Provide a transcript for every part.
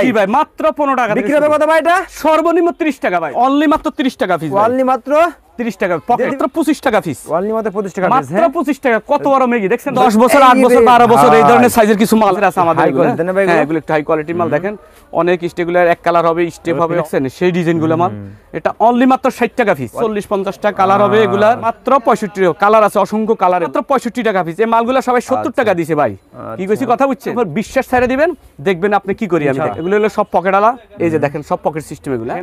কি ভাই মাত্র 15 টাকা বিক্রি হবে কত ভাই এটা? সর্বনিম্ন 30 টাকা ভাই, অনলি মাত্র 30 টাকা পিস, অনলি মাত্র 30 টাকা পকেট, মাত্র 25 টাকা পিস, অনলি মাত্র 25 টাকা পিস, মাত্র 25 টাকা। কত বড় মেগি দেখছেন, 10 বছর 8 বছর 12 বছর এই ধরনের সাইজের কিছু মাল আছে আমাদের। হ্যাঁ এগুলো একটু হাই কোয়ালিটির মাল। দেখেন অনেক স্টেগুলার এক কালার হবে, স্টেপ হবে, দেখছেন সেই ডিজাইনগুলো মাল। এটা অনলি মাত্র 60 টাকা পিস, 40-50 টাকা কালার হবে এগুলা, মাত্র 65 কালার আছে, অসংখ্য কালার, মাত্র 65 টাকা পিস। এই মালগুলো সবাই 70 টাকা দিছে ভাই, কি কইছি কথা বুঝছেন? বিশ্বাস ছেড়ে দিবেন, দেখবেন আপনি কি করি আমি। এগুলো হলো সব পকেটওয়ালা, এই যে দেখেন সব পকেট সিস্টেম এগুলো,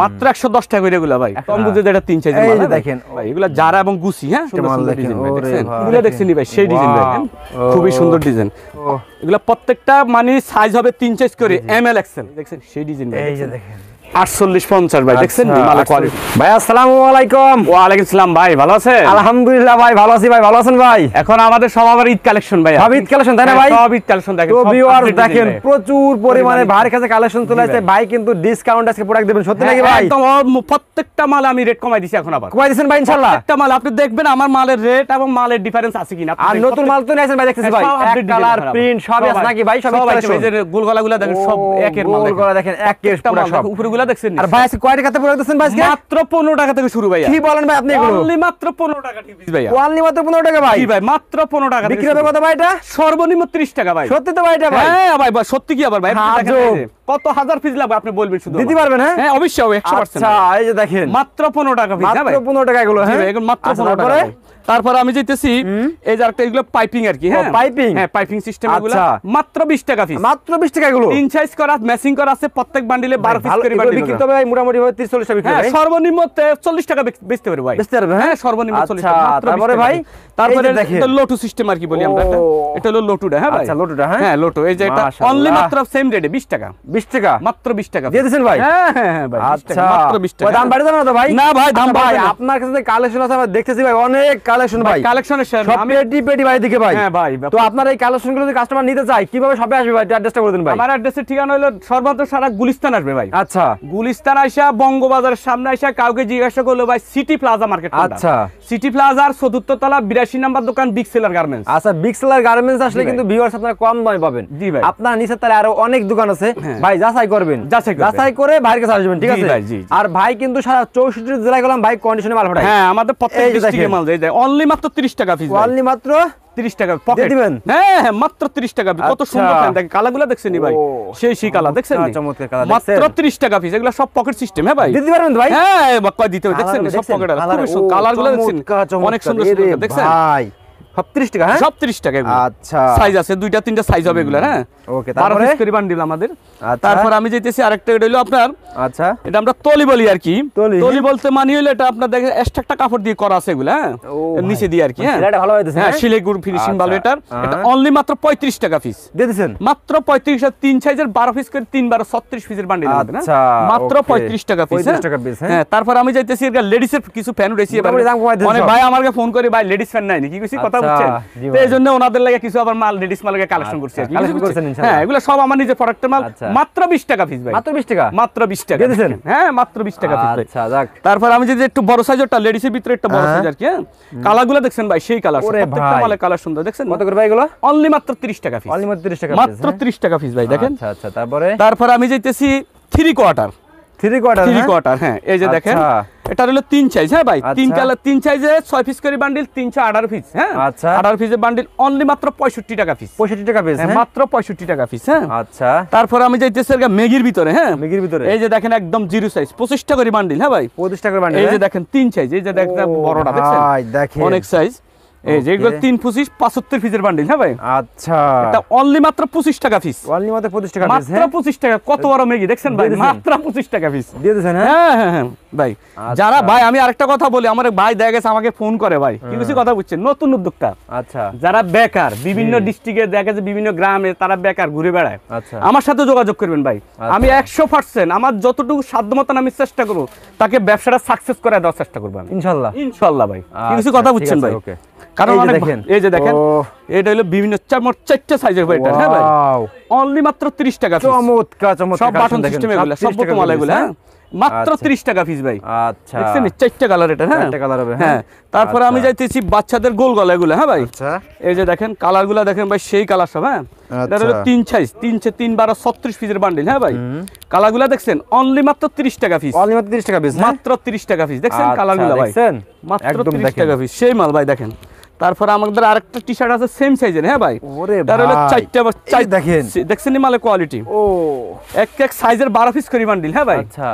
মাত্র 110 টাকা করে এগুলা ভাই। কম বুঝে এটা 3 সাইজের মাল দেখেন ভাই, এগুলা জারা এবং গুছি। হ্যাঁ সুন্দর ডিজাইন ভাই, দেখছেন এগুলো দেখছেন ভাই, সেই ডিজাইন দেখেন, খুবই সুন্দর ডিজাইন। এগুলা প্রত্যেকটা মানে সাইজ হবে 3 সাইজ করে, এমএল এক্সেল, দেখছেন সেই ডিজাইন ভাই। এই যে দেখেন 48-50 ভাই, দেখছেন মালের কোয়ালিটি। ভাই আসসালামু আলাইকুম। ওয়া আলাইকুম সালাম ভাই, ভালো আছেন? আলহামদুলিল্লাহ ভাই ভালো আছি ভাই, ভালো আছেন ভাই? এখন আমাদের সব আবার ঈদ কালেকশন ভাই, সব ঈদ কালেকশন তাই না ভাই? সব ঈদ কালেকশন দেখেন, তো ভিউয়ার্স দেখেন প্রচুর পরিমাণে ভাইয়ের কাছে কালেকশন চলে আসছে। ভাই কিন্তু ডিসকাউন্ট আজকে প্রোডাক্ট দিবেন, সত্যি নাকি ভাই? একদম প্রত্যেকটা মাল আমি রেট কমাই দিছি এখন, আবার কমাই দিবেন ভাই ইনশাআল্লাহ। প্রত্যেকটা মাল আপনি দেখবেন আমার মালের রেট এবং মালের ডিফারেন্স আছে কিনা। আর নতুন মাল তো নিয়েছেন ভাই, দেখতেছি ভাই এক কালার প্রিন্ট সব আছে নাকি ভাই? সব কালেকশন, এই যে গোলগলাগুলো দেখেন সব একের মাল, গোলগলা দেখেন একের পুরো সব, উপরগুলো দেখছেন। আর ভাই আজকে কয় টাকাতে প্রোডাক্ট দিচ্ছেন ভাই? মাত্র 15 টাকা থেকে শুরু ভাই। কি বলেন ভাই আপনি? এগুলো অনলি মাত্র 15 টাকা ঠিক ভাই, অনলি মাত্র 15 টাকা ভাই। কি ভাই মাত্র 15 টাকা। বিক্রি হবে কত ভাই এটা? সর্বনিম্ন 30 টাকা ভাই। সত্যি তো ভাই এটা ভাই? হ্যাঁ ভাই সত্যি কি আবার ভাই, কত হাজার পিস লাগবে আপনি বলবেন, শুধু দিতে পারবেন? হ্যাঁ হ্যাঁ অবশ্যই 100%। আচ্ছা এই যে দেখেন মাত্র 15 টাকা পিস, মাত্র 15 টাকা এগুলো। হ্যাঁ এখন মাত্র 15 টাকা। তারপর আমি যাইতেছি এই যে একটা এগুলো পাইপিং আর কি। হ্যাঁ পাইপিং, হ্যাঁ পাইপিং সিস্টেম এগুলো, মাত্র 20 টাকা পিস, মাত্র 20 টাকা এগুলো। 3 সাইজ করা ম্যাচিং করা আছে, প্রত্যেক বান্ডিলে 12 পিস করে বান্ডিল বিক্রি করতে ভাই মোটামুটি 30-40 টাকা বিক্রি হয়। ভাই সর্বনিম্ন 40 টাকা বেচতে পারে ভাই, বেচতে পারবে। হ্যাঁ সর্বনিম্ন 40 টাকা। তারপরে ভাই তারপরে এটা লোটু সিস্টেম আর কি বলি আমরা, এটা হলো লোটুটা। হ্যাঁ ভাই আচ্ছা লোটুটা, হ্যাঁ লোটু, এই যে এটা অনলি মাত্র সেম রেটে 20 টাকা, 20 টাকা মাত্র 20 টাকা দিয়ে দিবেন ভাই? হ্যাঁ হ্যাঁ ভাই আচ্ছা মাত্র 20 টাকা। দাম বাড়ি জানো না তো ভাই? না ভাই দাম ভাই বাড়বে। আপনার কাছে যে কালেকশন আছে আমরা দেখতেছি ভাই, অনেক কালেকশন ভাই, কালেকশনের আমি পেটি ভাই দিকে ভাই। হ্যাঁ ভাই তো আপনার এই কালেকশনগুলো যদি কাস্টমার নিতে চায় কিভাবে সবে আসবে ভাই? অ্যাড্রেসটা বলে দিন ভাই। আমার অ্যাড্রেসের ঠিকানা হলো সর্বত্র সারা গুলিস্তান আসবে ভাই। আচ্ছা গুলিস্তান আইসা বঙ্গবাজারের সামনে আইসা কাউকে জিজ্ঞাসা করলো ভাই সিটি প্লাজা মার্কেট। আচ্ছা সিটি প্লাজার 4th তলা 82 নাম্বার দোকান বিগ সেলার গার্মেন্টস। আচ্ছা বিগ সেলার গার্মেন্টস আসলে কিন্তু ভিউয়ার্স আপনারা কম দামে পাবেন। জি ভাই আপনার নিচে তার আরো অনেক দোকান আছে ভাই, যাচাই করবেন, যাচাই করে ভাইয়ের কাছে আসবেন, ঠিক আছে? আর ভাই কিন্তু সারা 64 জেলায় গেলাম ভাই কন্ডিশনে মাল পাঠায়। হ্যাঁ আমাদের প্রত্যেক ডিস্ট্রিক্টে মাল দেয়, অনলি মাত্র 30 টাকা পিস, অনলি মাত্র 30 টাকা পকেট দিবেন। হ্যাঁ হ্যাঁ মাত্র 30 টাকা পিস। কত সুন্দর ফ্যান দেখেন, কালারগুলো দেখছেন ভাই, সেই কালার দেখছেন, চমৎকার কালার, মাত্র 30 টাকা পিস। এগুলো সব পকেট সিস্টেম। হ্যাঁ ভাই দিতে পারবেন ভাই? হ্যাঁ কয় দিতে হবে দেখছেন, সব পকেট আর খুব সুন্দর কালারগুলো দেখছেন, অনেক সুন্দর সুন্দর দেখছেন ভাই। সব 30 টাকা? হ্যাঁ সব 30 টাকা এগুলো। আচ্ছা সাইজ আছে 2-3টা সাইজ হবে এগুলা। হ্যাঁ ওকে, 12 পিস করে বান্ডিল আমাদের। তারপর আমি যাইতেছি আরেকটা, এটা হলো আপনার, আচ্ছা এটা আমরা তলি বলি আর কি। তলি বলতে মানি হলো এটা আপনার দেখেন এক্সট্রা একটা কাপড় দিয়ে করা আছে এগুলা, হ্যাঁ নিচে দিয়ে আর কি। হ্যাঁ এটা ভালো হইতেছে, হ্যাঁ সিলেগুড় ফিনিশিং ভালো এটার। এটা অনলি মাত্র 35 টাকা পিস দিয়ে দিবেন, মাত্র 35 আর 3 সাইজের 12 পিস করে 3-12 36 পিসের বান্ডিল আমাদের। আচ্ছা মাত্র 35 টাকা পিস, 35 টাকা পিস। হ্যাঁ তারপর আমি যাইতেছি এর লেডিস এর কিছু ফ্যান রয়েছে এবার, অনেক ভাই আমাকে ফোন করে ভাই লেডিস ফ্যান নাই নাকি কইছি, কথা বুঝছেন? তো এইজন্য ওনাদের লাগে কিছু আবার মাল লেডিস মালকে কালেকশন করছি আর কি। হ্যাঁ এগুলো সব আমার নিজের প্রোডাক্টের মাল, মাত্র 20 টাকা পিস ভাই, মাত্র 20 টাকা, মাত্র 20 টাকা দিয়েছেন। হ্যাঁ মাত্র 20 টাকা পিস ভাই। আচ্ছা যাক। তারপর আমি যদি একটু বড় সাইজেরটা লেডিসের ভিতরে একটা বড় সাইজ আর কি। হ্যাঁ কালারগুলো দেখছেন ভাই, সেই কালার, প্রত্যেকটা মালে কালার সুন্দর দেখছেন। কত করে ভাই এগুলো? অনলি মাত্র 30 টাকা পিস, অনলি মাত্র 30 টাকা, মাত্র 30 টাকা পিস ভাই দেখেন। আচ্ছা আচ্ছা তারপর আমি যাইতেছি 3 কোয়ার্টার। হ্যাঁ এই যে দেখেন এটা হলো 3 সাইজ। হ্যাঁ ভাই 3 কালার 3 সাইজে 6 পিস করে বান্ডিল, 318 পিস। হ্যাঁ আচ্ছা 18 পিসের বান্ডিল অনলি মাত্র 65 টাকা পিস, 65 টাকা পিস, হ্যাঁ মাত্র 65 টাকা পিস। হ্যাঁ আচ্ছা তারপর আমি যাইতেছি মেগির ভিতরে। হ্যাঁ মেগির ভিতরে এই যে দেখেন একদম জিরো সাইজ 25 টাকা করে বান্ডিল। হ্যাঁ ভাই 25 টাকা করে বান্ডিল। এই যে দেখেন 3 সাইজ, এই যে দেখেন বড়টা দেখছেন ভাই, দেখেন অনেক সাইজ। এই যে এগুলো 3-25 75 পিসের বান্ডিল। হ্যাঁ ভাই আচ্ছা এটা অনলি মাত্র 25 টাকা পিস, অনলি মাত্র 25 টাকা পিস, মাত্র 25 টাকা। কত বড় মেগি দেখছেন ভাই, মাত্র 25 টাকা পিস দিয়ে দিবেন। হ্যাঁ হ্যাঁ হ্যাঁ ভাই যারা ভাই, আমি আরেকটা কথা বলি, আমার ভাই দেখা গেছে আমাকে ফোন করে ভাই, কি কিছু কথা বুঝছেন, নতুন উদ্যোক্তা। আচ্ছা যারা বেকার, বিভিন্ন ডিস্ট্রিক্টে দেখা যাচ্ছে বিভিন্ন গ্রামে তারা বেকার ঘুরে বেড়ায়, আচ্ছা আমার সাথে যোগাযোগ করবেন ভাই। আমি 100% আমার যতটুকু সাধ্যমতো আমি চেষ্টা করব তাকে ব্যবসাটা সাকসেস করে দেওয়ার চেষ্টা করব ইনশাআল্লাহ, ইনশাআল্লাহ ভাই। কি কিছু কথা বুঝছেন ভাই? কারণ এই যে দেখেন এটা হলো বিভিন্ন 4টা সাইজের ভাই এটা। হ্যাঁ ভাই অনলি মাত্র 30 টাকা পিস, চমৎকার চমৎকার সব বাটন সিস্টেম এগুলো, সব বোতাম মাল এগুলো। হ্যাঁ মাত্র 30 টাকা পিস ভাই। আচ্ছা দেখছেন 4টা কালার এটা, হ্যাঁ 4টা কালার হবে, হ্যাঁ। তারপরে আমি যাইতেছি বাচ্চাদের গোল গলা এগুলো, হ্যাঁ ভাই। আচ্ছা এই যে দেখেন কালারগুলো দেখেন ভাই, সেই কালার সব, হ্যাঁ এটা হলো 3 সাইজ, 3 12 36 পিসের বান্ডিল, হ্যাঁ ভাই। কালারগুলো দেখছেন অনলি মাত্র 30 টাকা পিস, অনলি মাত্র 30 টাকা পিস, মাত্র 30 টাকা পিস। দেখছেন কালারগুলো ভাই, দেখছেন মাত্র 30 টাকা পিস, সেই মাল ভাই। দেখেন তারপরে আমাদের আরেকটা টি শার্ট আছে সেম সাইজের, হ্যাঁ ভাই। ওরে তার হলো ভাই 4টা দেখেন, দেখছেন মালে কোয়ালিটি, ও এক সাইজের 12 পিস করে বান্ডিল, হ্যাঁ ভাই। আচ্ছা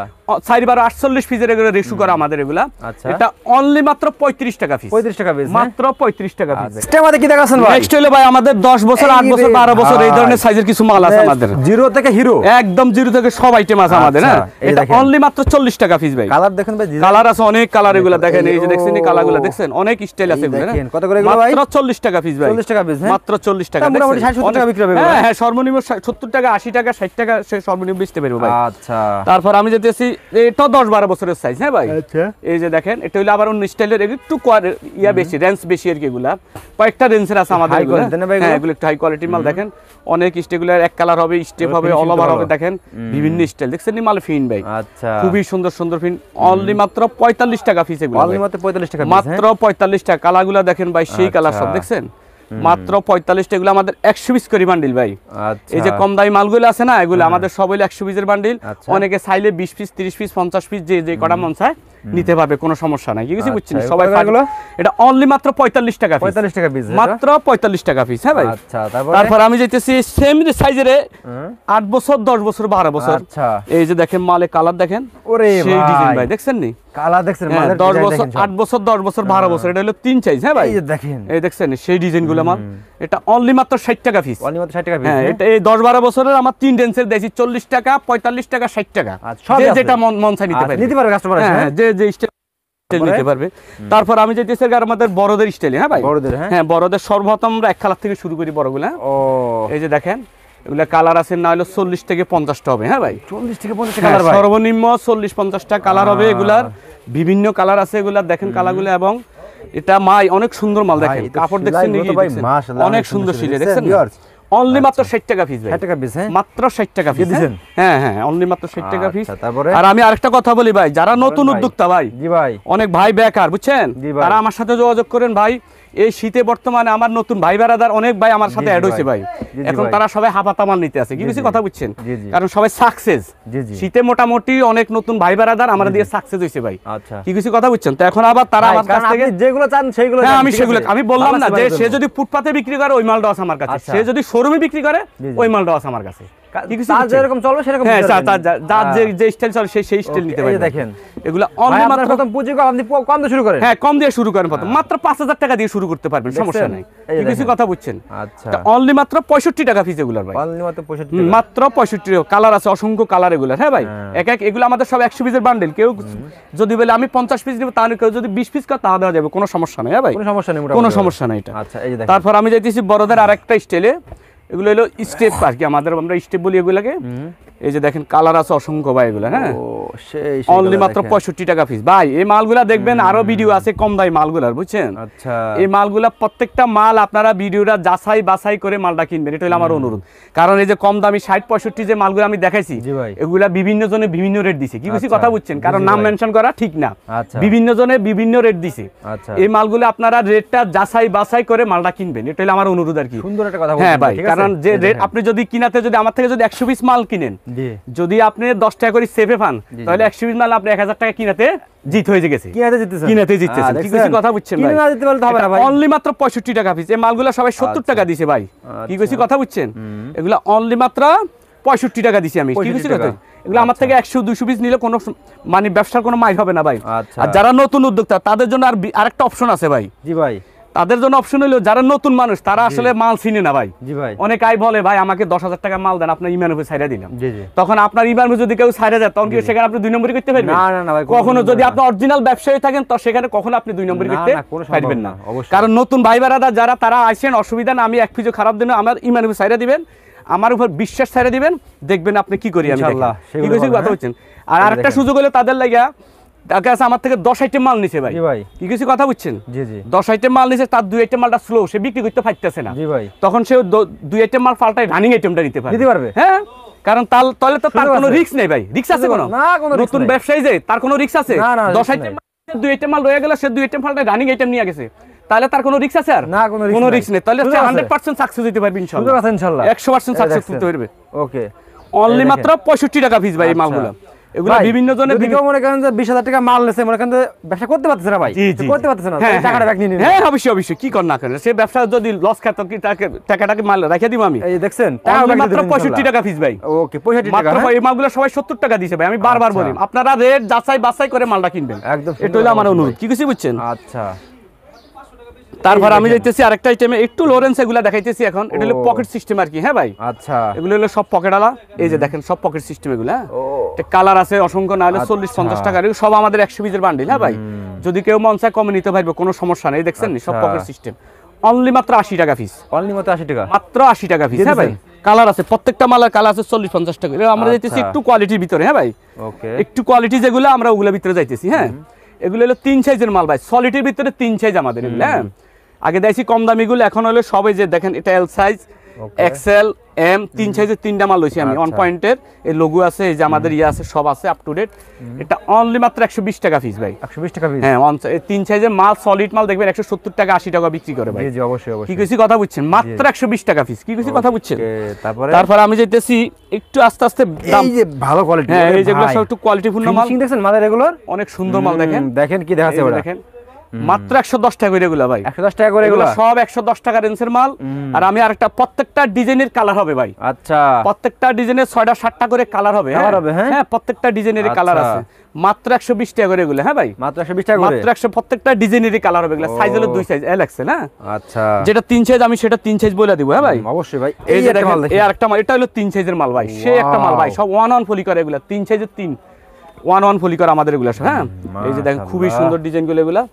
4 12 48 পিসের এগুলো রেশু করা আমাদের এগুলা। আচ্ছা এটা অনলি মাত্র 35 টাকা পিস, 35 টাকা পিস, মাত্র 35 টাকা পিস। এটা আমাদের কি দেখাচ্ছেন ভাই? নেক্সট হলো ভাই আমাদের 10 বছর 8 বছর 12 বছর এই ধরনের সাইজের কিছু মাল আছে আমাদের, জিরো থেকে হিরো, একদম জিরো থেকে সব আইটেম আছে আমাদের, হ্যাঁ। এটা অনলি মাত্র 40 টাকা পিস ভাই। কালার দেখেন ভাই, কালার আছে অনেক কালার, এগুলা দেখেন, এই যে দেখছেন এই কালারগুলো দেখছেন, অনেক স্টাইল আছে এগুলো, দেখেন কত করে এগুলো ভাই? মাত্র 40 টাকা পিস ভাই, 40 টাকা পিস, মাত্র 40 টাকা। মোটামুটি 60 70 টাকা বিক্রি হবে, হ্যাঁ হ্যাঁ, সর্বনিম্ন 70 টাকা 80 টাকা 60 টাকা সে সর্বনিম্ন বেচতে পারবো ভাই। আচ্ছা তারপর আমি যেতেছি, এটা 10 12 বছরের সাইজ, হ্যাঁ ভাই। আচ্ছা এই যে দেখেন এটা হলো আবার অন্য স্টাইলের, একটু ইয়া বেশি, রেঞ্জ বেশি আর কি, এগুলা কয়েকটা রেঞ্জের আছে আমাদের এগুলা, হ্যাঁ এগুলো একটু হাই কোয়ালিটির মাল। দেখেন অনেক স্টেগুলার এক কালার হবে, স্টেপ হবে, অল ওভার হবে, দেখেন বিভিন্ন স্টাইল, দেখছেন নি মাল ফিন ভাই। আচ্ছা খুবই সুন্দর সুন্দর ফিন, অনলি মাত্র 45 টাকা পিস এগুলো, অনলি মাত্র 45 টাকা পিস, মাত্র 45 টাকা। কালারগুলো দেখেন ভাই, সেই কালার সব, দেখছেন মাত্র 45 টাকা। এগুলো আমাদের 100 পিস করে বান্ডিল ভাই। আচ্ছা এই যে কম দামি মালগুলো আছে না, এগুলো আমাদের সব হইলো 100 পিসের বান্ডিল। অনেকে চাইলে 20 পিস 30 পিস 50 পিস যে কটা মন চায় নিতে পারবে, কোনো সমস্যা নাই, কিছু বুঝছেন সবাই। এটা অনলি মাত্র 45 টাকা, 45 টাকা পিস, মাত্র 45 টাকা পিস, হ্যাঁ ভাই। আচ্ছা তারপর আমি যাইতেছি সেম সাইজের 8 বছর 10 বছর 12 বছর। আচ্ছা এই যে দেখেন মালে কালার দেখেন, ওরে সেই ডিজাইন ভাই, দেখছেন নি কালার দেখছেন, 10 বছর 8 বছর 10 বছর 12 বছর, এটা হলো 3 সাইজ, হ্যাঁ ভাই। এই যে দেখেন, এই দেখছেন সেই ডিজাইনগুলো মাল, এটা অনলি মাত্র 60 টাকা পিস, অনলি মাত্র 60 টাকা পিস। হ্যাঁ এটা এই 10 12 বছরের আমার 3 রেঞ্জের দেশি, 40 টাকা 45 টাকা 60 টাকা, যে যেটা মন চাই নিতে পারবে কাস্টমার, হ্যাঁ যে স্টাইল নিতে পারবে। তারপর আমি যাইতেছি আমাদের বড়দের স্টাইল, হ্যাঁ ভাই। বড়দের, হ্যাঁ বড়দের সর্বপ্রথম আমরা 1 কালার থেকে শুরু করি বড়গুলা। ও এই যে দেখেন এগুলা কালার আছে না হলো 40 থেকে 50টা হবে, হ্যাঁ ভাই। 40 থেকে 50 কালার ভাই, সর্বনিম্ন 40 50টা কালার হবে এগুলার, বিভিন্ন কালার আছে এগুলা, দেখেন কালারগুলো। এবং এটা মাই অনেক সুন্দর মাল, দেখেন কাপড় দেখছেন অনেক সুন্দর সিলে, দেখছেন অনলি মাত্র 60 টাকা পিস ভাই, 60 টাকা পিস, হ্যাঁ মাত্র 60 টাকা পিস, হ্যাঁ হ্যাঁ অনলি মাত্র 60 টাকা পিস। তারপরে আর আমি আরেকটা কথা বলি ভাই, যারা নতুন উদ্যোক্তা ভাই, জি ভাই, অনেক ভাই বেকার বুঝছেন, তারা আমার সাথে যোগাযোগ করেন ভাই। এই শীতে বর্তমানে আমার নতুন ভাই বেড়াদার অনেক ভাই আমার সাথে অ্যাড হয়েছে ভাই, এখন তারা সবাই হাফাতা মাল নিতে আছে, কি কিছু কথা বুঝছেন, কারণ সবাই সাকসেস শীতে মোটামুটি অনেক নতুন ভাই বেড়াদার আমরা দিয়ে সাকসেস হয়েছে ভাই, কি কিছু কথা বুঝছেন। তো এখন আবার তারা আমার কাছ থেকে যেগুলো চান সেইগুলো, হ্যাঁ আমি সেগুলো আমি বললাম না যে সে যদি ফুটপাতে বিক্রি করে ওই মালটা আছে আমার কাছে, সে যদি শোরুমে বিক্রি করে ওই মালটা আছে আমার কাছে, যেরকম চলবে সেরকম, হ্যাঁ যার যে স্টাইল চলে সেই স্টাইল নিতে পারবে। দেখেন এগুলা অনলি মাত্র প্রথম পুঁজি আপনি কম দিয়ে শুরু করেন, হ্যাঁ কম দিয়ে শুরু করেন, প্রথম মাত্র 5000 টাকা দিয়ে শুরু করতে পারবেন, সমস্যা নাই, কি কিছু কথা বুঝছেন। আচ্ছা অনলি মাত্র 65 টাকা পিস এগুলার ভাই, অনলি মাত্র 65, মাত্র 65 কালার আছে, অসংখ্য কালার এগুলার, হ্যাঁ ভাই। এক এগুলো আমাদের সব 100 পিসের বান্ডেল, কেউ যদি বলে আমি 50 পিস নিব তাহলে, কেউ যদি 20 পিস করে তাহলে দেওয়া যাবে, কোনো সমস্যা নাই, হ্যাঁ ভাই, কোনো সমস্যা নেই, কোনো সমস্যা নাই এটা। আচ্ছা এই যে দেখেন, তারপর আমি যাইতেছি বড়দের আরেকটা স্টাইলে, এগুলো হলো স্টেপ আর কি, আমাদের আমরা স্টেপ বলি এগুলাকে। এই যে দেখেন কালার আছে অসংখ্য ভাই এগুলা, হ্যাঁ অনলি মাত্র 65 টাকা পিস ভাই। এই মালগুলা দেখবেন আরো ভিডিও আছে কম দামি মালগুলার, বুঝছেন। আচ্ছা এই মালগুলা প্রত্যেকটা মাল আপনারা ভিডিওটা যাচাই বাছাই করে মালটা কিনবেন, এটা হলো আমার অনুরোধ। কারণ এই যে কম দামি 60 65 যে মালগুলো আমি দেখাইছি, এগুলা বিভিন্ন জনে বিভিন্ন রেট দিছে, কি কিছু কথা বুঝছেন, কারণ নাম মেনশন করা ঠিক না, বিভিন্ন জনে বিভিন্ন রেট দিছে। এই মালগুলো আপনারা রেটটা যাচাই বাছাই করে মালটা কিনবেন, এটা হলো আমার অনুরোধ আর কি। সুন্দর একটা কথা, হ্যাঁ ভাই, কারণ যে রেট আপনি যদি কিনাতে, যদি আমার থেকে যদি 100 পিস মাল কিনেন, যদি আপনি 10 টাকা করে সেভে পান, তাহলে 100 পিস মাল আপনি 1000 টাকা কিনাতে জিত হয়ে গেছে, কিনাতে জিততেছেন, কি কিছু কথা বুঝছেন ভাই। অনলি মাত্র 65 টাকা পিস, এই মালগুলো সবাই 70 টাকা দিছে ভাই, কি কিছু কথা বুঝছেন। এগুলা অনলি মাত্র 65 টাকা দিছি আমি, কি কিছু কথা। এগুলো আমার থেকে 100 200 পিস নিলে কোনো মানে ব্যবসার কোনো মাইল হবে না ভাই। আর যারা নতুন উদ্যোক্তা তাদের জন্য আরেকটা অপশন আছে ভাই, জি ভাই, তাদের জন্য অপশন হলো যারা নতুন মানুষ, তারা আসলে মাল চিনে না ভাই। অনেক আই বলে ভাই আমাকে 10,000 টাকা মাল দেন, আপনার ইমান উপরে ছাইরা দিলাম, তখন আপনার ইমান যদি কেউ ছাইরা যায়, তখন কি সেখানে আপনি 2 নম্বরই করতে পারবেন? না ভাই, কখনো যদি আপনি অরিজিনাল ব্যবসায়ী থাকেন তো সেখানে কখনো আপনি 2 নম্বরই করতে পারবেন না। কারণ নতুন ভাই বেড়াদা যারা, তারা আসেন অসুবিধা না, আমি এক পিছু খারাপ দিন আমার ইমান উপরে ছাইরা দিবেন, আমার উপর বিশ্বাস ছাইরা দিবেন, দেখবেন আপনি কি করি আমি, কি কিছু কথা বলছেন। আর আরেকটা সুযোগ হলো তাদের লাগা, তাকে আছে আমার থেকে 10 আইটেম মাল নিছে ভাই, কি কিছু কথা বুঝছেন, 10 আইটেম মাল নিছে, তার 2 আইটেম মালটা স্লো, সে বিক্রি করতে পারতেছে না, তখন সে 2 আইটেম মাল পাল্টাই রানিং আইটেমটা নিতে পারবে, হ্যাঁ। কারণ তাহলে তো তার কোনো রিস্ক নেই ভাই। রিস্ক আছে কোনো? না, কোনো risk নতুন নাই। ব্যবসায়ী যে তার কোনো রিস্ক আছে? না, না, 10 risk আইটেম 2 আইটেম মাল রয়ে গেল, সে 2 আইটেম মালটা রানিং আইটেম নিয়ে গেছে, তাহলে তার কোনো রিস্ক আছে? আর না, কোনো risk কোনো নাই। রিস্ক নেই। তাহলে সুযোগ আছে। 100% সাকসেস হতে পারবে ইনশাআল্লাহ। সুযোগ আছে ইনশাআল্লাহ। 100% সাকসেস হতে পারবে। ওকে। অনলি মাত্র 65 টাকা পিস ভাই এই মালগুলো। এগুলো বিভিন্ন জনের যদি কেউ মনে করেন যে 20,000 টাকা মাল নেছে, মনে করেন যে ব্যবসা করতে পারতেছে না ভাই, করতে পারতেছে না, তাহলে টাকাটা ব্যাক নিয়ে নিন। হ্যাঁ অবশ্যই অবশ্যই, কি কর না করেন, সে ব্যবসা যদি লস খায় তো কি টাকাটাকে মাল রেখে দিব আমি। এই যে দেখছেন, টাকা মাত্র 65 টাকা পিস ভাই। ওকে, 65 টাকা। মাত্র এই মালগুলো সবাই 70 টাকা দিছে ভাই। আমি বারবার বলি আপনারা রেট যাচাই বাছাই করে মালটা কিনবেন, একদম এটা হলো আমার অনুরোধ। কি কিছু বুঝছেন? আচ্ছা। তারপর আমি যাইতেছি আরেকটা আইটেমে, একটু লোরেন্স এগুলা দেখাইতেছি এখন। এটা হলো পকেট সিস্টেম আর কি। হ্যাঁ ভাই, আচ্ছা। এগুলো হলো সব পকেট আলা। এই যে দেখেন সব পকেট সিস্টেম এগুলো। হ্যাঁ, এটা কালার আছে অসংখ্য, না হলে 40-50 টাকা। এগুলো সব আমাদের 100 পিসের বান্ডিল। হ্যাঁ ভাই, যদি কেউ মন চায় কমে নিতে পারবে, কোনো সমস্যা নেই। দেখছেন সব পকেট সিস্টেম, অনলি মাত্র 80 টাকা পিস। অনলি মাত্র 80 টাকা, মাত্র 80 টাকা পিস। হ্যাঁ ভাই, কালার আছে, প্রত্যেকটা মালের কালার আছে 40-50 টাকা। আমরা যাইতেছি একটু কোয়ালিটির ভিতরে। হ্যাঁ ভাই, ওকে, একটু কোয়ালিটি যেগুলো আমরা ওগুলোর ভিতরে যাইতেছি। হ্যাঁ, এগুলো হলো 3 সাইজের মাল ভাই, সলিডের ভিতরে 3 সাইজ আমাদের এগুলো। হ্যাঁ, আগে দেখছি কম দামিগুলো, এখন হলো সবাই যে দেখেন এটা এল সাইজ, এক্সেল, এম, 3 সাইজের 3টা মাল লইছি আমি। অন পয়েন্টের এই লোগো আছে, এই যে আমাদের ইয়ে আছে, সব আছে আপ টু ডেট। এটা অনলি মাত্র 120 টাকা পিস ভাই। 120 টাকা পিস। হ্যাঁ, 3 সাইজের মাল, সলিড মাল দেখবেন 170 টাকা 80 টাকা বিক্রি করে ভাই। জি জি, অবশ্যই কি অবশ্যই। কইছি কথা বুঝছেন? মাত্র 120 টাকা পিস। কি কইছি কথা বুঝছেন? তারপরে তারপর আমি যাইতেছি একটু আস্তে আস্তে দাম। এই যে ভালো কোয়ালিটি, হ্যাঁ, এই যেগুলো সব একটু কোয়ালিটিফুল মাল। ফিনিশিং দেখছেন মালের এগুলোর? অনেক সুন্দর মাল দেখেন। দেখেন কি দেখাচ্ছে ওটা, দেখেন মাত্র 110 টাকা করে এগুলো ভাই। 110 টাকা করে এগুলো এগুলো সব 110 টাকা রেঞ্জের মাল। আর আমি আরেকটা, প্রত্যেকটা ডিজাইনের কালার হবে ভাই। আচ্ছা, প্রত্যেকটা ডিজাইনের 6টা 7টা করে কালার হবে। কালার হবে। হ্যাঁ হ্যাঁ, প্রত্যেকটা ডিজাইনের কালার আছে। মাত্র 120 টাকা করে এগুলো। হ্যাঁ ভাই, মাত্র 120 টাকা করে। মাত্র 100, প্রত্যেকটা ডিজাইনের কালার হবে। এগুলো সাইজ হলো 2 সাইজ, এল এক্সেল। হ্যাঁ, আচ্ছা, যেটা 3 সাইজ আমি সেটা 3 সাইজ বলে দিব। হ্যাঁ ভাই, অবশ্যই ভাই। এই যে দেখেন এই আরেকটা মাল, এটা হলো 3 সাইজের মাল ভাই। সে একটা মাল ভাই, সব 1 ফলি করে এগুলো। 3 সাইজের 1 ফলি করে আমাদের এগুলো সব। হ্যাঁ, এই যে দেখেন খুবই সুন্দর ডিজাইন গুলো এগুলা।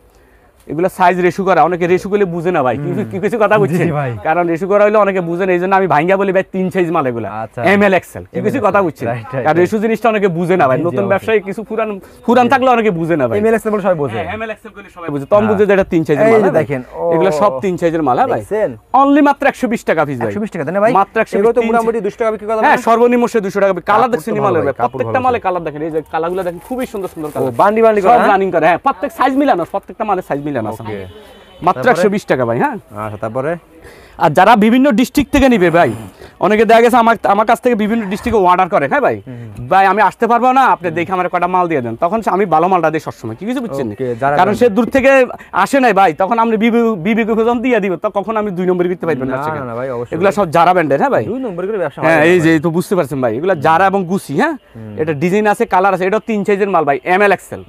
এগুলা সাইজ রেশু করা, অনেকে রেশু করলে বুঝে না ভাই। কি কিছু কথা বুঝছেন? কারণ রেশু করা হইলে অনেকে বুঝে না, এই জন্য আমি ভাঙ্গা বলি ভাই 3 সাইজ মাল এগুলা, এম এল এক্সেল। কি কিছু কথা বুঝছেন? আর রেশু জিনিসটা অনেকে বুঝে না ভাই। নতুন ব্যবসায়ী কিছু পুরান থাকলে অনেকে বুঝে না ভাই। এম এল এক্সেল বলে সবাই বোঝে। এম এল এক্সেল বলে সবাই বুঝে, তখন বুঝে যে এটা 3 সাইজের মাল। দেখেন এগুলো সব 3 সাইজের মাল। হ্যাঁ ভাই, অনলি মাত্র 120 টাকা পিস ভাই। 120 টাকা দেন ভাই, মাত্র 120। এগুলো তো মোটামুটি 200 টাকা বিক্রি করা যাবে। হ্যাঁ, সর্বনিম্ন 200 টাকা। কালার দেখছেন মালের ভাই, প্রত্যেকটা মালে কালার দেখেন। এই যে কালারগুলো দেখেন, খুবই সুন্দর সুন্দর কালার। বান্ডি বান্ডি সব রানিং করে। হ্যাঁ, প্রত্যেক সাইজ মিলানো, প্রত্যেকটা মালের সাইজ মিলানো আছে। মাত্র 120 টাকা ভাই। হ্যাঁ, আচ্ছা, তারপরে আর যারা বিভিন্ন ডিস্ট্রিক্ট থেকে নিবে ভাই, অনেকে দেখা গেছে আমার কাছ থেকে বিভিন্ন ডিস্ট্রিক্টে অর্ডার করে। হ্যাঁ ভাই, ভাই আমি আসতে পারবো না, আপনি দেখে আমার কটা মাল দিয়ে দেন, তখন আমি ভালো মালটা দিই সবসময়। কি কিছু বুঝছেন? কারণ সে দূর থেকে আসে নাই ভাই, তখন আমি বিবিকে ভোজন দিয়ে দিব, তখন আমি 2 নম্বরে বিকতে পারবেন না। এগুলো সব জারা ব্যান্ডের। হ্যাঁ ভাই, 2 নম্বর করে ব্যবসা। হ্যাঁ, এই যে তো বুঝতে পারছেন ভাই, এগুলো জারা এবং গুচি। হ্যাঁ, এটা ডিজাইন আছে, কালার আছে। এটা 3 সাইজের মাল ভাই, M L XL.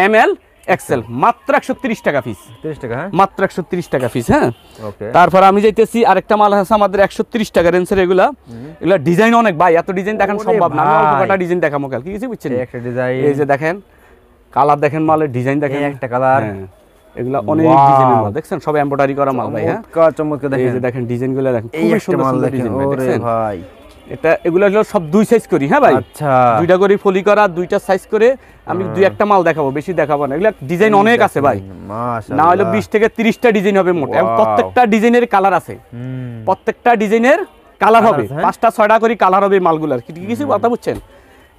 M L XL মাত্র 130 টাকা পিস। 30 টাকা। হ্যাঁ, মাত্র 130 টাকা পিস। হ্যাঁ, ওকে। তারপর আমি যাইতেছি আরেকটা মাল আছে আমাদের 130 টাকা রেঞ্জের। এগুলা ডিজাইন অনেক ভাই, এত ডিজাইন দেখানো সম্ভব না। আমি অল্প কটা ডিজাইন দেখাবো কাল। কি কিছু বুঝছেন? একটা ডিজাইন, এই যে দেখেন কালার দেখেন, মালের ডিজাইন দেখেন, একটা কালার। এগুলা অনেক ডিজাইনের মাল দেখছেন, সব এমব্রয়ডারি করা মাল ভাই। হ্যাঁ, চমৎকার চমৎকার দেখেন। এই যে দেখেন ডিজাইনগুলো দেখেন, এই খুবই একটা সুন্দর মাল সুন্দর দেখেন। ডিজাইন ভাই। ওরে দেখছেন ভাই, এটা এগুলো হলো সব 2 সাইজ করি। হ্যাঁ ভাই, আচ্ছা, 2টা করে ফলি করা, 2টা সাইজ করে আমি 2-1টা মাল দেখাবো, বেশি দেখাবো না। এগুলা ডিজাইন অনেক আছে ভাই, মাশাআল্লাহ। না হলে 20 থেকে 30টা ডিজাইন হবে মোট। এবং প্রত্যেকটা ডিজাইনের কালার আছে, প্রত্যেকটা ডিজাইনের কালার হবে, 5টা 6টা করে কালার হবে মালগুলার। কিছু কথা বুঝছেন?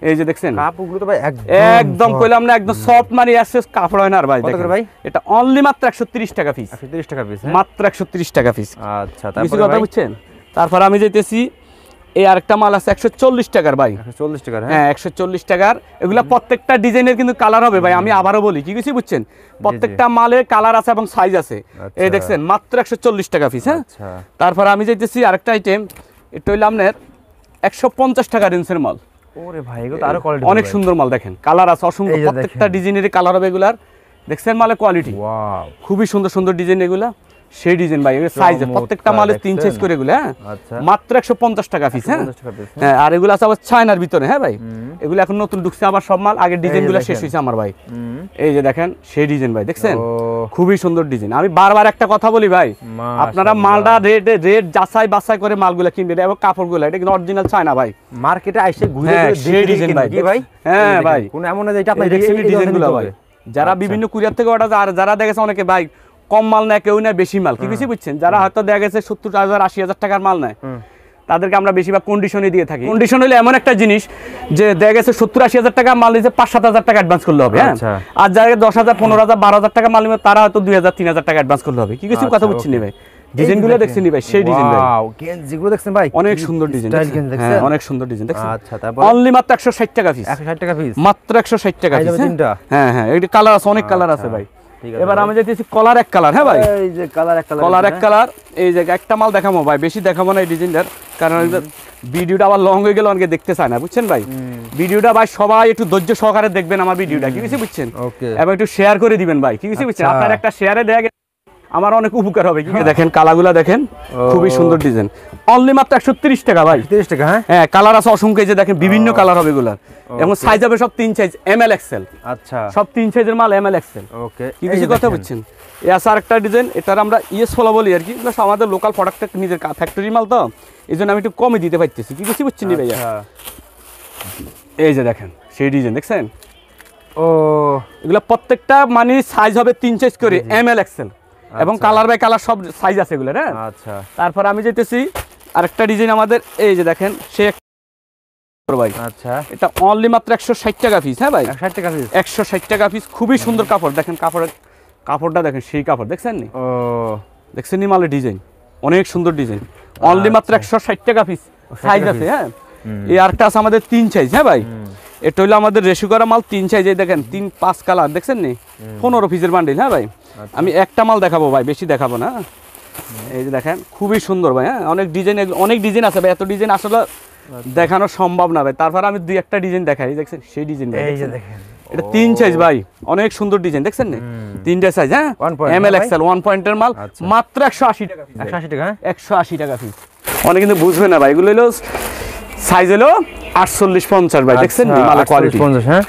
এই যে দেখছেন কাপড়গুলো তো ভাই একদম কইলাম না, একদম সফট মানে এসএস কাপড় হয় না আর ভাই। কত করে ভাই? এটা অনলি মাত্র 130 টাকা পিস। 130 টাকা পিস। মাত্র 130 টাকা পিস। আচ্ছা, কিছু তারপরে কথা ভাই বুঝছেন? তারপর আমি যাইতেছি এই আরেকটা মাল আছে 140 টাকার ভাই। 140 টাকা। হ্যাঁ, 140 টাকার। এগুলা প্রত্যেকটা ডিজাইনের কিন্তু কালার হবে ভাই। আমি আবারও বলি, কি কিছু বুঝছেন? প্রত্যেকটা মালের কালার আছে এবং সাইজ আছে। এই দেখছেন মাত্র 140 টাকা পিস। হ্যাঁ, তারপর আমি যাইতেছি আরেকটা আইটেম, এটা হইলো আপনার 150 টাকা রেঞ্জের মাল। ওরে ভাই, এগুলো তো আরো কোয়ালিটি, অনেক সুন্দর মাল দেখেন, কালার আছে অসংখ্য, প্রত্যেকটা ডিজাইনের কালার হবে এগুলার। দেখছেন মালের কোয়ালিটি, ওয়াও, খুবই সুন্দর সুন্দর ডিজাইন এগুলা। সেই ডিজাইন ভাই, এগুলো সাইজ প্রত্যেকটা মালের 3 সাইজ করে এগুলো। হ্যাঁ, মাত্র 150 টাকা পিস। হ্যাঁ, আর এগুলো আছে আবার চায়নার ভিতরে। হ্যাঁ ভাই, এগুলো এখন নতুন ঢুকছে আবার সব মাল, আগের ডিজাইনগুলো শেষ হইছে আমার ভাই। এই যে দেখেন সেই ডিজাইন ভাই, দেখছেন খুবই সুন্দর ডিজাইন। আমি বারবার একটা কথা বলি ভাই, আপনারা মালটা রেট যাচাই বাছাই করে মালগুলো কিনবেন এবং কাপড়গুলো, এটা কিন্তু অরিজিনাল চায়না ভাই। মার্কেটে আইসে ঘুরে সেই ডিজাইন ভাই ভাই। হ্যাঁ ভাই, কোন এমন না যে এটা আপনার দেখছেন ডিজাইনগুলো ভাই। যারা বিভিন্ন কুরিয়ার থেকে অর্ডার, আর যারা দেখেছে অনেকে ভাই কম মাল নেয়, কেউ নেয় বেশি মাল। কি কিছু বুঝছেন? যারা হয়তো দেখা গেছে 70,000 80,000 টাকার মাল নেয়, তাদেরকে আমরা বেশিরভাগ কন্ডিশনে দিয়ে থাকি। কন্ডিশন হলে এমন একটা জিনিস যে দেখা গেছে 70-80 হাজার টাকা মাল নিচ্ছে, 5-7 হাজার টাকা অ্যাডভান্স করলে হবে। হ্যাঁ, আর যারা 10,000, 15,000, 12,000 টাকা মাল নিবে তারা হয়তো 2,000, 3,000 টাকা অ্যাডভান্স করলে হবে। কি কিছু কথা বুঝছেন ভাই? ডিজাইনগুলো দেখছেন ভাই, সেই ডিজাইন ভাই, ওয়াও গেঞ্জিগুলো দেখছেন ভাই, অনেক সুন্দর ডিজাইন। হ্যাঁ, অনেক সুন্দর ডিজাইন দেখছেন। আচ্ছা, তারপর অনলি মাত্র 160 টাকা পিস। 160 টাকা পিস, মাত্র 160 টাকা পিস। হ্যাঁ হ্যাঁ, এই কালার আছে, অনেক কালার আছে ভাই। এবার আমি যাইতেছি কলার এক কালার। হ্যাঁ ভাই, এই যে কালার এক কালার, কলার এক কালার। এই যে একটা মাল দেখাবো ভাই, বেশি দেখাবো না এই ডিজাইনটার, কারণ ভিডিওটা আবার লং হয়ে গেলে অনেকে দেখতে চায় না, বুঝছেন ভাই। ভিডিওটা ভাই সবাই একটু ধৈর্য সহকারে দেখবেন আমার ভিডিওটা, কি কিছু বুঝছেন, এবং একটু শেয়ার করে দিবেন ভাই, কি কিছু বুঝছেন। আপনার একটা শেয়ারে দেয়া আমার অনেক উপকার হবে। কি দেখেন কালারগুলো দেখেন, খুবই সুন্দর ডিজাইন। অনলি মাত্র 130 টাকা ভাই। 30 টাকা। হ্যাঁ, কালার আছে অসংখ্য, এই যে দেখেন বিভিন্ন কালার হবে এগুলা, এবং সাইজ হবে সব 3 সাইজ, ML XL। আচ্ছা, সব 3 সাইজের মাল, ML XL। ওকে, কি কিছু কথা বুঝছেন। এই আছে আরেকটা ডিজাইন, এটার আমরা ইএস ফলো বলি আর কি, প্লাস আমাদের লোকাল প্রোডাক্ট, নিজের ফ্যাক্টরি মাল, তো এই জন্য আমি একটু কমে দিতে পারতেছি। কি কিছু বুঝছেন ভাইয়া। এই যে দেখেন সেই ডিজাইন দেখছেন। ও, এগুলা প্রত্যেকটা মানে সাইজ হবে 3 সাইজ করে, ML XL, এবং কালার বাই কালার সব সাইজ আছে এগুলো। হ্যাঁ, আচ্ছা। তারপর আমি যেতেছি আরেকটা ডিজাইন আমাদের, এই যে দেখেন সে ভাই। আচ্ছা, এটা অনলি মাত্র 160 টাকা পিস। হ্যাঁ ভাই, 160 টাকা পিস, 160 টাকা পিস। খুবই সুন্দর কাপড়, দেখেন কাপড়টা দেখেন, সেই কাপড় দেখছেন নি। ও, দেখছেন নি মালের ডিজাইন, অনেক সুন্দর ডিজাইন। অনলি মাত্র 160 টাকা পিস, সাইজ আছে। হ্যাঁ, এই আরেকটা আছে আমাদের 3 সাইজ। হ্যাঁ ভাই, এটা হলো আমাদের রেশু করা মাল, 3 সাইজ। এই দেখেন 3-5 কালার দেখছেন নি, 15 পিসের বান্ডিল। হ্যাঁ ভাই, আমি একটা মাল দেখাবো ভাই, বেশি দেখাবো না। এই যে দেখেন খুবই সুন্দর ভাই। হ্যাঁ, অনেক ডিজাইন আছে ভাই, এত ডিজাইন আসলে দেখানো সম্ভব না ভাই। তারপর আমি 2-1টা ডিজাইন দেখাই, দেখছেন সেই ডিজাইন। এই যে দেখেন এটা 3 সাইজ ভাই, অনেক সুন্দর ডিজাইন দেখছেন না, 3টা সাইজ। হ্যাঁ, ML XL 1 পয়েন্টের মাল, মাত্র 180 টাকা পিস। 180 টাকা, 180 টাকা পিস। অনেক কিন্তু বুঝবে না ভাই, এগুলো হলো সাইজ হলো 48-50 ভাই, দেখছেন মালের কোয়ালিটি।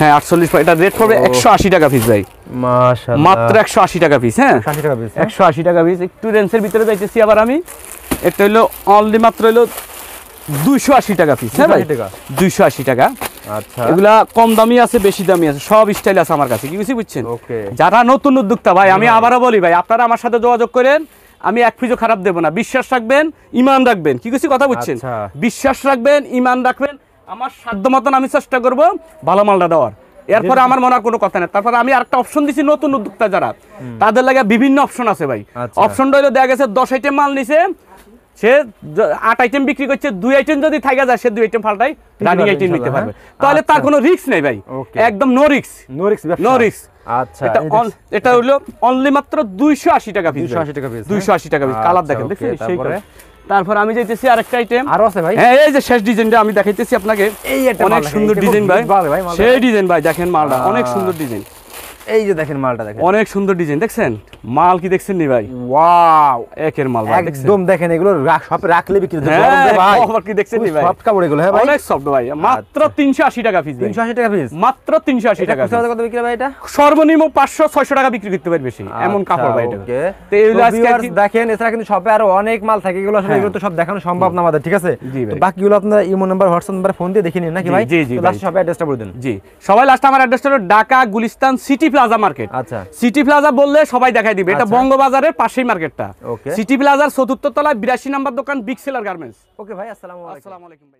হ্যাঁ 48, এটা রেট পড়বে 180 টাকা পিস ভাই, মাশাআল্লাহ, মাত্র 180 টাকা পিস। হ্ঁ, 180 টাকা পিস, 180 টাকা পিস। একটু রেঞ্জের ভিতরে যাইতেছি আবার আমি। এটা হলো অনলি মাত্র হলো 280 টাকা পিস। হ্যাঁ ভাই, 280 টাকা। আচ্ছা, এগুলা কম দামি আছে, বেশি দামি আছে, সব স্টাইল আছে আমার কাছে। কি কিছু বুঝছেন। যারা নতুন উদ্যোক্তা ভাই, আমি আবারও বলি ভাই, আপনারা আমার সাথে যোগাযোগ করেন, আমি এক পিসও খারাপ দেবো না। বিশ্বাস রাখবেন, ইমান রাখবেন, কি কিছু কথা বুঝছেন। বিশ্বাস রাখবেন, ইমান রাখবেন, আমার সাধ্য মতন আমি চেষ্টা করবো ভালো মালটা দেওয়ার। এরপরে আমার মনে হয় কোনো কথা নেই। তারপরে আমি আরেকটা অপশন দিছি, নতুন উদ্যোক্তা যারা, তাদের লাগে বিভিন্ন অপশন আছে ভাই। অপশনটা হলো দেখা গেছে 10 আইটেম মাল নিছে, সে 8 আইটেম বিক্রি করছে, 2 আইটেম যদি থাকা যায়, সে 2 আইটেম ফালটাই রানিং আইটেম নিতে পারবে। তাহলে তার কোনো রিস্ক নেই ভাই, একদম নো রিস্ক, নো রিস্ক। আচ্ছা, এটা হলো অনলি মাত্র 280 টাকা পিস, 280 টাকা পিস, 280 টাকা পিস। কালার দেখেন, দেখছেন সেই কালার। তারপর আমি যাইতেছি আরেকটা আইটেম আরো আছে ভাই। হ্যাঁ, এই যে শেষ ডিজাইনটা আমি দেখাইতেছি আপনাকে, অনেক সুন্দর ডিজাইন ভাই, সেই ডিজাইন ভাই, দেখেন মালটা অনেক সুন্দর ডিজাইন। এই যে দেখেন মালটা, দেখেন অনেক সুন্দর ডিজাইন, দেখছেন মাল কি দেখছেন নি ভাই। ওয়াও, একের মাল ভাই, একদম দেখেন এগুলো সব রাখলে বিক্রি হবে ভাই। আবার কি দেখছেন নি ভাই, সফট কাপড় এগুলো। হ্যাঁ ভাই, অনেক সফট ভাই, মাত্র 380 টাকা পিস, 380 টাকা পিস, মাত্র 380 টাকা। কত বিক্রি ভাই এটা? সর্বনিম্ন 500-600 টাকা বিক্রি করতে পারবে বেশি, এমন কাপড় ভাই এটা। তো এইগুলো আজকে দেখেন, এছাড়া কিন্তু শপে আরো অনেক মাল থাকে, এগুলো আসলে এগুলো তো সব দেখানো সম্ভব না আমাদের, ঠিক আছে। বাকিগুলো আপনারা imo number, WhatsApp number, phone দিয়ে দেখে নিন নাকি ভাই। তো লাস্ট শপে অ্যাড্রেসটা বলে দেন। জি, সবাই লাস্ট আমার অ্যাড্রেসটা হলো Dhaka Gulistan city plaza market. আচ্ছা, সিটি প্লাজা বললে সবাই দেখাই দিবে, এটা বঙ্গবাজারের পাশেই মার্কেটটা। সিটি প্লাজার 4র্থ তলায় 82 নম্বর দোকান, বিগ সেলার গার্মেন্টস। ওকে ভাই, আসসালামু আলাইকুম ভাই।